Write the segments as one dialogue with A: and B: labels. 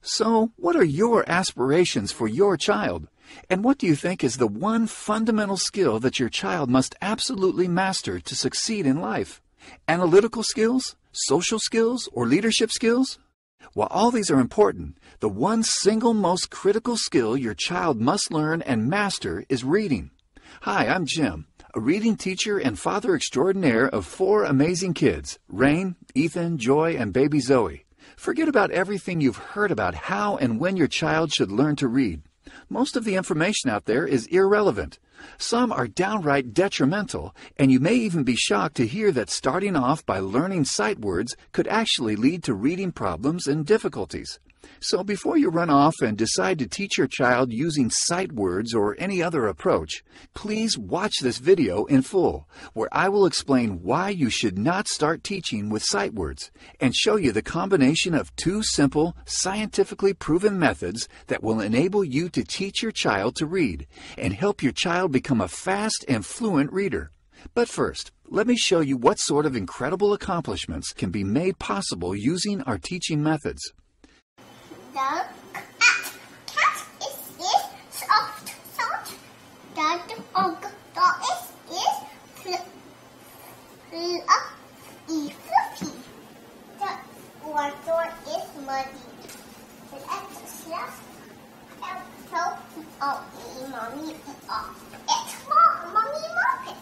A: So, what are your aspirations for your child? And what do you think is the one fundamental skill that your child must absolutely master to succeed in life? Analytical skills, social skills, or leadership skills? While all these are important, the one single most critical skill your child must learn and master is reading. Hi, I'm Jim, a reading teacher and father extraordinaire of 4 amazing kids, Rain, Ethan, Joy, and baby Zoe. Forget about everything you've heard about how and when your child should learn to read. Most of the information out there is irrelevant. Some are downright detrimental, and you may even be shocked to hear that starting off by learning sight words could actually lead to reading problems and difficulties. So before you run off and decide to teach your child using sight words or any other approach, please watch this video in full, where I will explain why you should not start teaching with sight words and show you the combination of 2 simple, scientifically proven methods that will enable you to teach your child to read and help your child become a fast and fluent reader. But first, let me show you what sort of incredible accomplishments can be made possible using our teaching methods.
B: The cat is soft. The dog is fluffy. The water is muddy. Let's just help mommy off. It's mommy muppet.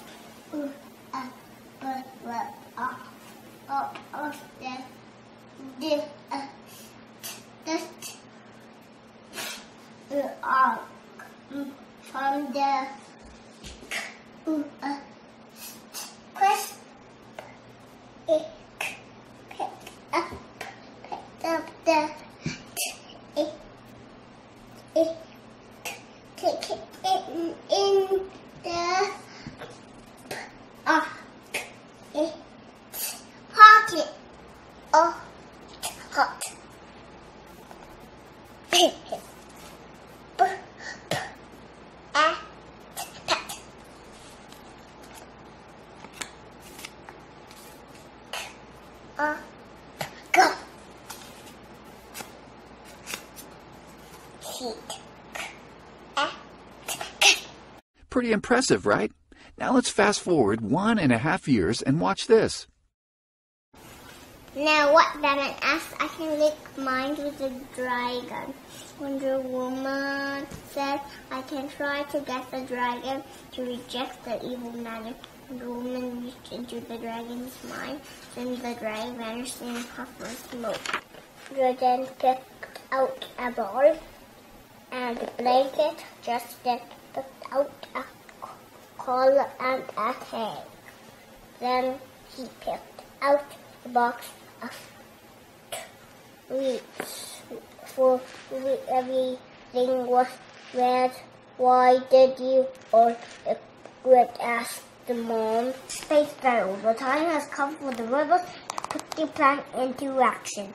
B: From the crisp, pick up the take it in the pocket. Oh, hot. Go.
A: Pretty impressive, right? Now let's fast forward 1.5 years and watch this.
B: Now what Batman asked, I can lick mine with a dragon. Wonder Woman said, I can try to get the dragon to reject the evil magic. Wonder Woman reached into the dragon's mind, then the dragon vanished in a puff of smoke. Dragon picked out a ball and a blanket, just then picked out a collar and a tag. Then he picked out a box of treats, for everything was red. Why did you or would ask the mom? Space Battle. The time has come for the rebels to put their plan into action.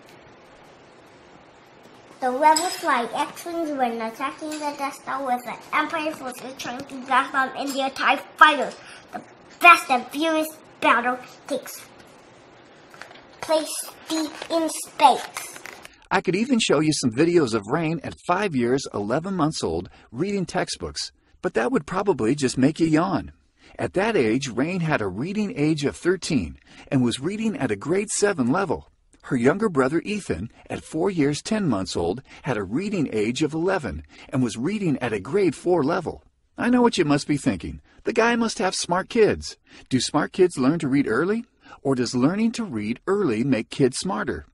B: The rebels fly X-Wings when attacking the Death Star with the Empire forces trying to blast them in their TIE fighters. The fast and furious battle takes place deep in space.
A: I could even show you some videos of Rain at 5 years, 11 months old, reading textbooks, but that would probably just make you yawn. At that age, Rain had a reading age of 13 and was reading at a grade 7 level. Her younger brother Ethan, at 4 years, 10 months old, had a reading age of 11 and was reading at a grade 4 level. I know what you must be thinking. The guy must have smart kids. Do smart kids learn to read early? Or does learning to read early make kids smarter?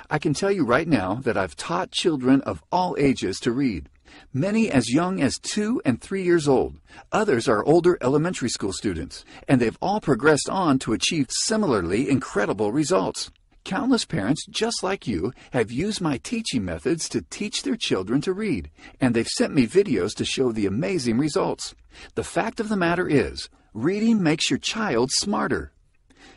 A: I can tell you right now that I've taught children of all ages to read. Many as young as 2 and 3 years old. Others are older elementary school students, and they've all progressed on to achieve similarly incredible results. Countless parents just like you have used my teaching methods to teach their children to read, and they've sent me videos to show the amazing results. The fact of the matter is, reading makes your child smarter.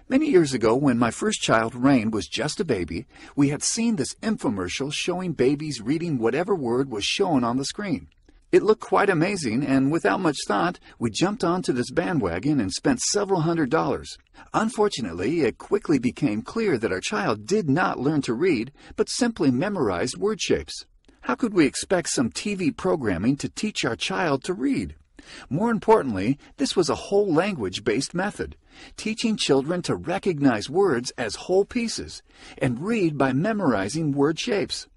A: Many years ago, when my first child, Rain, was just a baby, we had seen this infomercial showing babies reading whatever word was shown on the screen. It looked quite amazing, and without much thought, we jumped onto this bandwagon and spent several $100s. Unfortunately, it quickly became clear that our child did not learn to read, but simply memorized word shapes. How could we expect some TV programming to teach our child to read? More importantly, this was a whole language-based method, teaching children to recognize words as whole pieces and read by memorizing word shapes.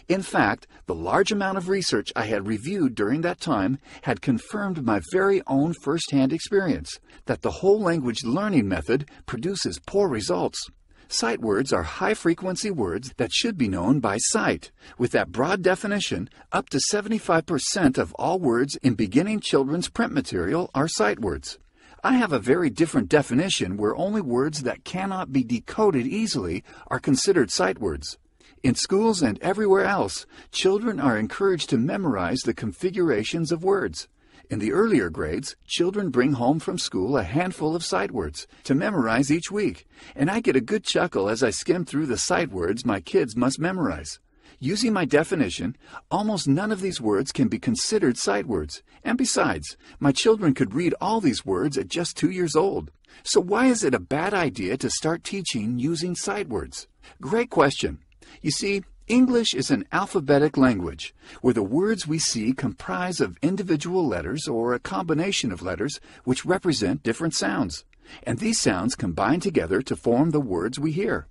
A: In fact, the large amount of research I had reviewed during that time had confirmed my very own first-hand experience that the whole language learning method produces poor results. Sight words are high-frequency words that should be known by sight. With that broad definition, up to 75% of all words in beginning children's print material are sight words. I have a very different definition where only words that cannot be decoded easily are considered sight words. In schools and everywhere else, children are encouraged to memorize the configurations of words. In the earlier grades, children bring home from school a handful of sight words to memorize each week, and I get a good chuckle as I skim through the sight words my kids must memorize. Using my definition, almost none of these words can be considered sight words, and besides, my children could read all these words at just 2 years old. So why is it a bad idea to start teaching using sight words? Great question. You see, English is an alphabetic language, where the words we see comprise of individual letters or a combination of letters which represent different sounds, and these sounds combine together to form the words we hear.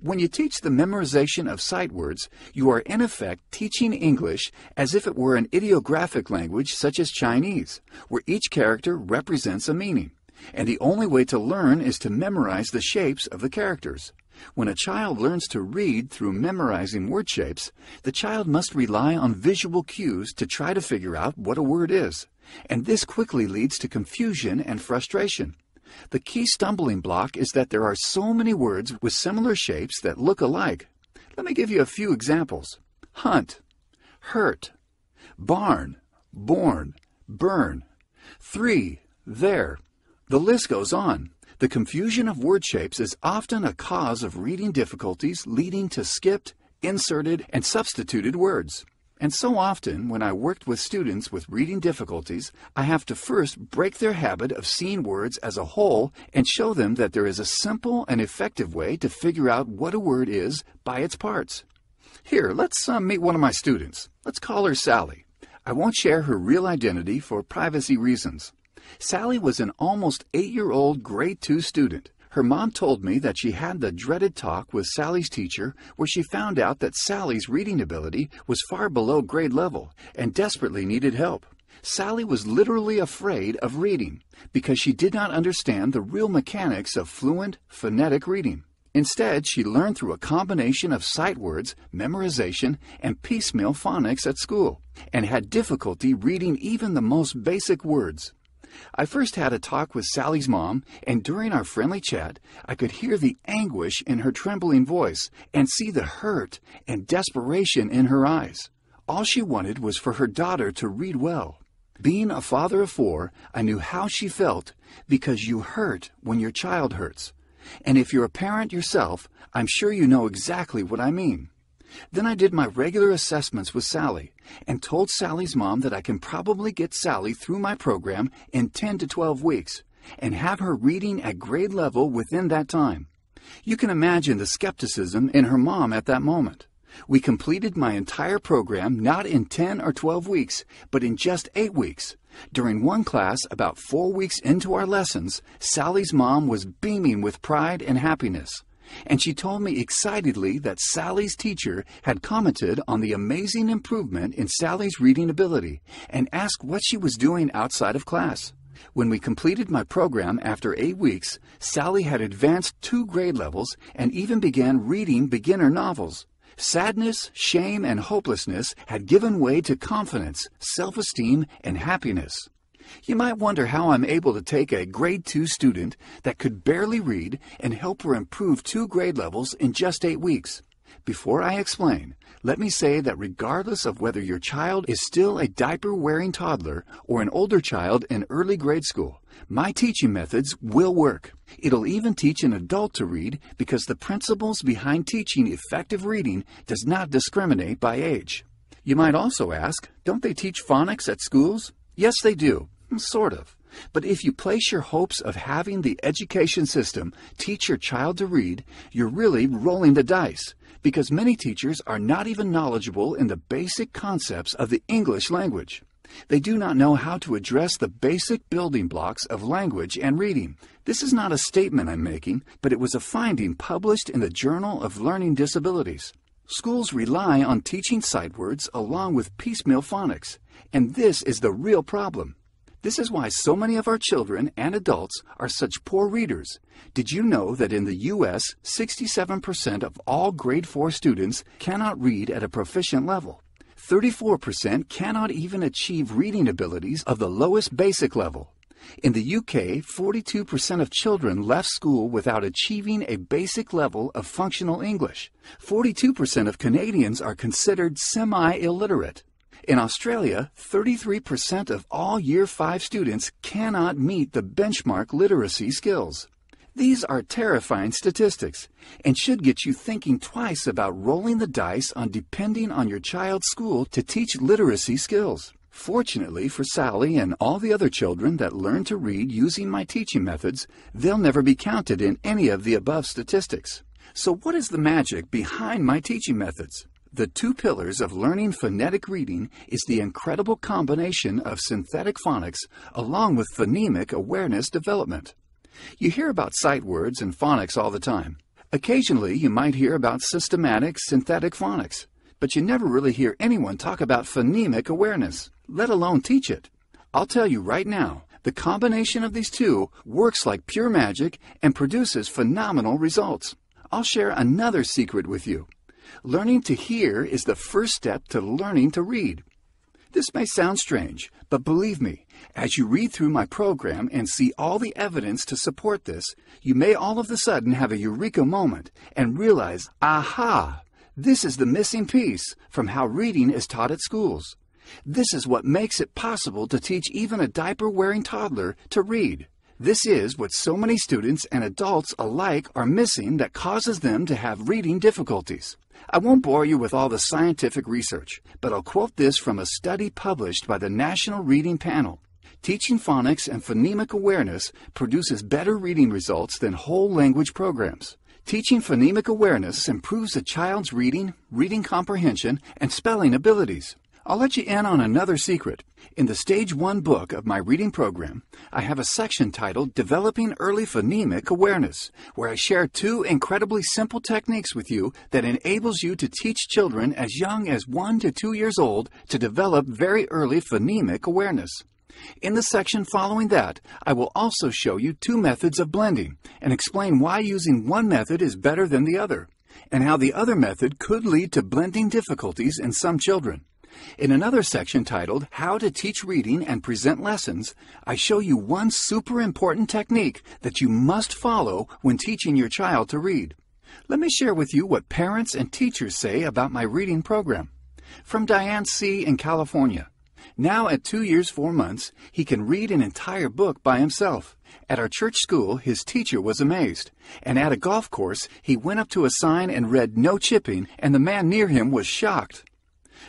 A: When you teach the memorization of sight words, you are in effect teaching English as if it were an ideographic language such as Chinese, where each character represents a meaning, and the only way to learn is to memorize the shapes of the characters. When a child learns to read through memorizing word shapes, the child must rely on visual cues to try to figure out what a word is, and this quickly leads to confusion and frustration. The key stumbling block is that there are so many words with similar shapes that look alike. Let me give you a few examples. Hunt, hurt, barn, born, burn, 3, there. The list goes on. The confusion of word shapes is often a cause of reading difficulties leading to skipped, inserted, and substituted words. And so often, when I worked with students with reading difficulties, I have to first break their habit of seeing words as a whole and show them that there is a simple and effective way to figure out what a word is by its parts. Here, let's meet one of my students. Let's call her Sally. I won't share her real identity for privacy reasons. Sally was an almost 8-year-old grade 2 student. Her mom told me that she had the dreaded talk with Sally's teacher where she found out that Sally's reading ability was far below grade level and desperately needed help. Sally was literally afraid of reading because she did not understand the real mechanics of fluent, phonetic reading. Instead, she learned through a combination of sight words, memorization, and piecemeal phonics at school, and had difficulty reading even the most basic words. I first had a talk with Sally's mom, and during our friendly chat, I could hear the anguish in her trembling voice and see the hurt and desperation in her eyes. All she wanted was for her daughter to read well. Being a father of 4, I knew how she felt because you hurt when your child hurts. And if you're a parent yourself, I'm sure you know exactly what I mean. Then I did my regular assessments with Sally and told Sally's mom that I can probably get Sally through my program in 10 to 12 weeks and have her reading at grade level within that time. You can imagine the skepticism in her mom at that moment. We completed my entire program not in 10 or 12 weeks, but in just 8 weeks. During one class, about 4 weeks into our lessons, Sally's mom was beaming with pride and happiness. And she told me excitedly that Sally's teacher had commented on the amazing improvement in Sally's reading ability and asked what she was doing outside of class. When we completed my program after 8 weeks, Sally had advanced 2 grade levels and even began reading beginner novels. Sadness, shame, and hopelessness had given way to confidence, self-esteem, and happiness. You might wonder how I'm able to take a grade 2 student that could barely read and help her improve 2 grade levels in just 8 weeks. Before I explain, let me say that regardless of whether your child is still a diaper-wearing toddler or an older child in early grade school, my teaching methods will work. It'll even teach an adult to read because the principles behind teaching effective reading does not discriminate by age. You might also ask, don't they teach phonics at schools? Yes, they do. Sort of. But if you place your hopes of having the education system teach your child to read, you're really rolling the dice, because many teachers are not even knowledgeable in the basic concepts of the English language. They do not know how to address the basic building blocks of language and reading. This is not a statement I'm making, but it was a finding published in the Journal of Learning Disabilities. Schools rely on teaching sight words along with piecemeal phonics, and this is the real problem. This is why so many of our children and adults are such poor readers. Did you know that in the U.S., 67% of all grade 4 students cannot read at a proficient level? 34% cannot even achieve reading abilities of the lowest basic level. In the UK, 42% of children left school without achieving a basic level of functional English. 42% of Canadians are considered semi-illiterate. In Australia, 33% of all Year 5 students cannot meet the benchmark literacy skills. These are terrifying statistics and should get you thinking twice about rolling the dice on depending on your child's school to teach literacy skills. Fortunately for Sally and all the other children that learn to read using my teaching methods, they'll never be counted in any of the above statistics. So what is the magic behind my teaching methods? The two pillars of learning phonetic reading is the incredible combination of synthetic phonics along with phonemic awareness development. You hear about sight words and phonics all the time. Occasionally, you might hear about systematic synthetic phonics, but you never really hear anyone talk about phonemic awareness, let alone teach it. I'll tell you right now, the combination of these two works like pure magic and produces phenomenal results. I'll share another secret with you. Learning to hear is the first step to learning to read. This may sound strange, but believe me, as you read through my program and see all the evidence to support this, you may all of a sudden have a eureka moment and realize, aha, this is the missing piece from how reading is taught at schools. This is what makes it possible to teach even a diaper-wearing toddler to read. This is what so many students and adults alike are missing that causes them to have reading difficulties. I won't bore you with all the scientific research, but I'll quote this from a study published by the National Reading Panel. Teaching phonics and phonemic awareness produces better reading results than whole language programs. Teaching phonemic awareness improves a child's reading comprehension, and spelling abilities. I'll let you in on another secret. In the Stage 1 book of my reading program, I have a section titled Developing Early Phonemic Awareness, where I share two incredibly simple techniques with you that enables you to teach children as young as 1 to 2 years old to develop very early phonemic awareness. In the section following that, I will also show you two methods of blending and explain why using one method is better than the other, and how the other method could lead to blending difficulties in some children. In another section titled How to Teach Reading and Present Lessons, I show you one super important technique that you must follow when teaching your child to read. Let me share with you what parents and teachers say about my reading program. From Diane C. in California. Now at 2 years 4 months, he can read an entire book by himself. At our church school, his teacher was amazed. And at a golf course, he went up to a sign and read "No chipping," and the man near him was shocked.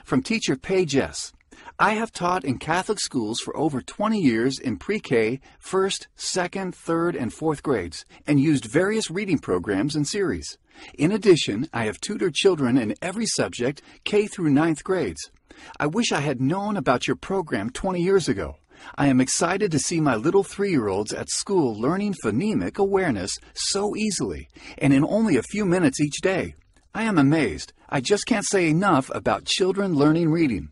A: From teacher Paige S. I have taught in Catholic schools for over 20 years in pre-K, 1st, 2nd, 3rd, and 4th grades, and used various reading programs and series. In addition, I have tutored children in every subject, K through 9th grades. I wish I had known about your program 20 years ago. I am excited to see my little 3-year-olds at school learning phonemic awareness so easily, and in only a few minutes each day. I am amazed. I just can't say enough about children learning reading.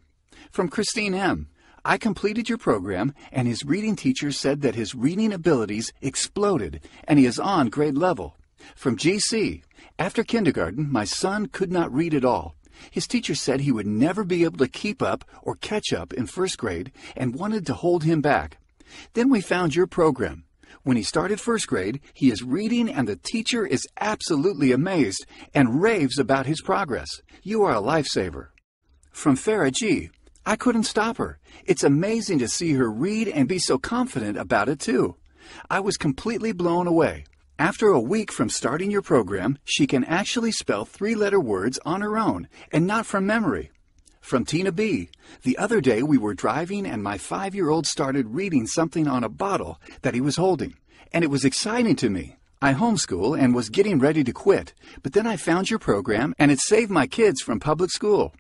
A: From Christine M. I completed your program, and his reading teacher said that his reading abilities exploded, and he is on grade level. From GC. After kindergarten, my son could not read at all. His teacher said he would never be able to keep up or catch up in 1st grade and wanted to hold him back. Then we found your program. When he started 1st grade, he is reading and the teacher is absolutely amazed and raves about his progress. You are a lifesaver. From Farah G. I couldn't stop her. It's amazing to see her read and be so confident about it too. I was completely blown away. After a week from starting your program, she can actually spell 3-letter words on her own and not from memory. From Tina B. The other day we were driving and my 5-year-old started reading something on a bottle that he was holding, and it was exciting to me. I homeschool and was getting ready to quit, but then I found your program and it saved my kids from public school.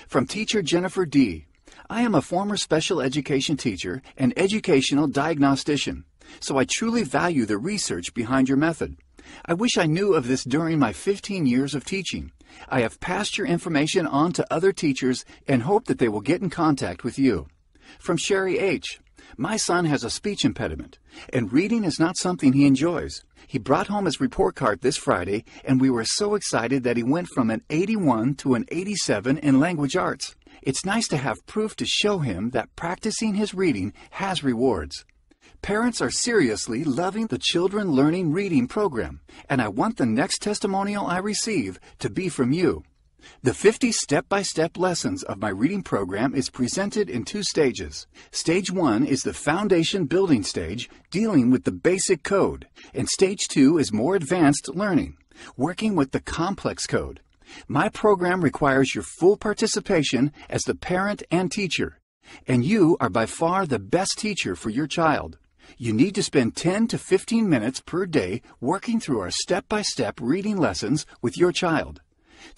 A: From teacher Jennifer D. I am a former special education teacher and educational diagnostician, so I truly value the research behind your method. I wish I knew of this during my 15 years of teaching. I have passed your information on to other teachers and hope that they will get in contact with you. From Sherry H. My son has a speech impediment, and reading is not something he enjoys. He brought home his report card this Friday, and we were so excited that he went from an 81 to an 87 in language arts. It's nice to have proof to show him that practicing his reading has rewards. Parents are seriously loving the Children Learning Reading program, and I want the next testimonial I receive to be from you. The 50 step-by-step lessons of my reading program is presented in 2 stages. Stage 1 is the foundation building stage, dealing with the basic code, and Stage 2 is more advanced learning, working with the complex code. My program requires your full participation as the parent and teacher, and you are by far the best teacher for your child. You need to spend 10 to 15 minutes per day working through our step-by-step reading lessons with your child.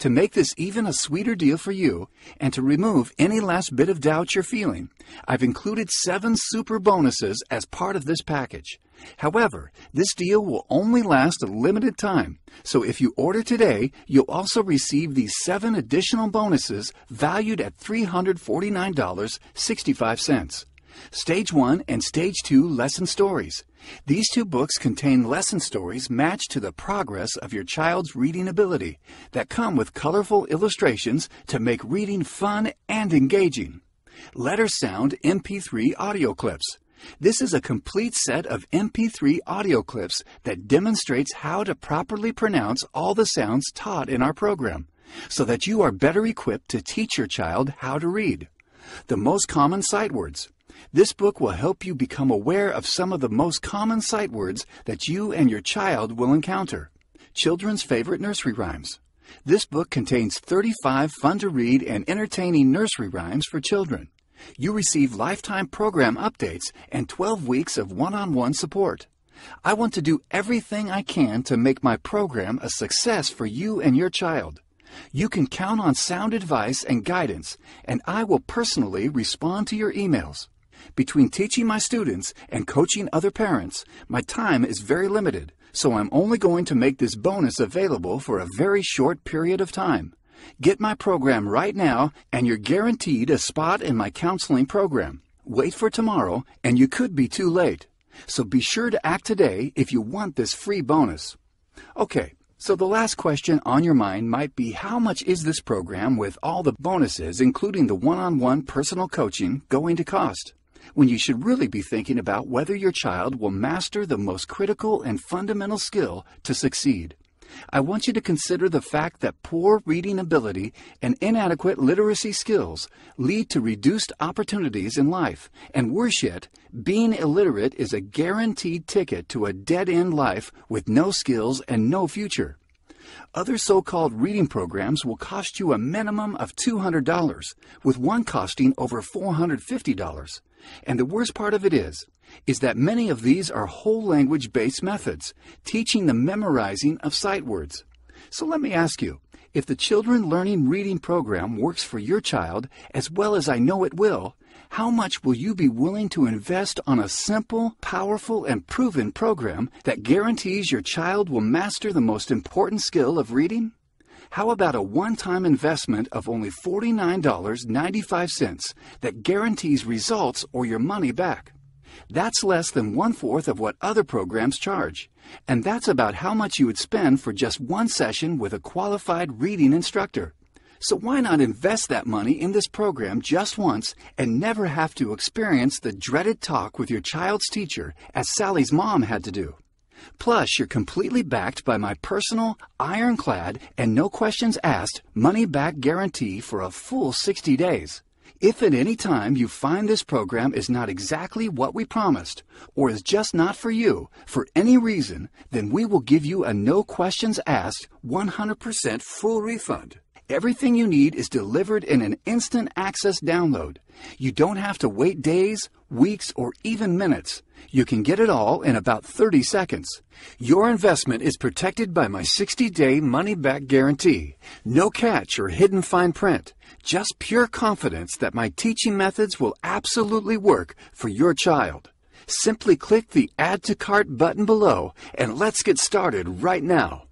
A: To make this even a sweeter deal for you, and to remove any last bit of doubt you're feeling, I've included 7 super bonuses as part of this package. However, this deal will only last a limited time, so if you order today, you'll also receive these 7 additional bonuses valued at $349.65. Stage 1 and Stage 2 lesson stories. These 2 books contain lesson stories matched to the progress of your child's reading ability that come with colorful illustrations to make reading fun and engaging. Letter Sound MP3 audio clips. This is a complete set of MP3 audio clips that demonstrates how to properly pronounce all the sounds taught in our program, so that you are better equipped to teach your child how to read. The most common sight words. This book will help you become aware of some of the most common sight words that you and your child will encounter. Children's favorite nursery rhymes. This book contains 35 fun-to-read and entertaining nursery rhymes for children. You receive lifetime program updates and 12 weeks of one-on-one support. I want to do everything I can to make my program a success for you and your child. You can count on sound advice and guidance, and I will personally respond to your emails. Between teaching my students and coaching other parents, my time is very limited, so I'm only going to make this bonus available for a very short period of time. Get my program right now, and you're guaranteed a spot in my counseling program. Wait for tomorrow, and you could be too late. So be sure to act today if you want this free bonus. Okay, so the last question on your mind might be, how much is this program with all the bonuses, including the one-on-one personal coaching, going to cost? When you should really be thinking about whether your child will master the most critical and fundamental skill to succeed. I want you to consider the fact that poor reading ability and inadequate literacy skills lead to reduced opportunities in life, and worse yet, being illiterate is a guaranteed ticket to a dead-end life with no skills and no future. Other so-called reading programs will cost you a minimum of $200, with one costing over $450. And the worst part of it is that many of these are whole language-based methods, teaching the memorizing of sight words. So let me ask you, if the Children Learning Reading program works for your child, as well as I know it will, how much will you be willing to invest on a simple, powerful, and proven program that guarantees your child will master the most important skill of reading? How about a one-time investment of only $49.95 that guarantees results or your money back? That's less than 1/4 of what other programs charge. And that's about how much you would spend for just one session with a qualified reading instructor. So why not invest that money in this program just once and never have to experience the dreaded talk with your child's teacher as Sally's mom had to do? Plus, you're completely backed by my personal, ironclad, and no questions asked money-back guarantee for a full 60 days. If at any time you find this program is not exactly what we promised, or is just not for you, for any reason, then we will give you a no questions asked 100% full refund. Everything you need is delivered in an instant access download. You don't have to wait days, weeks, or even minutes. You can get it all in about 30 seconds. Your investment is protected by my 60-day money-back guarantee. No catch or hidden fine print. Just pure confidence that my teaching methods will absolutely work for your child. Simply click the Add to Cart button below and let's get started right now.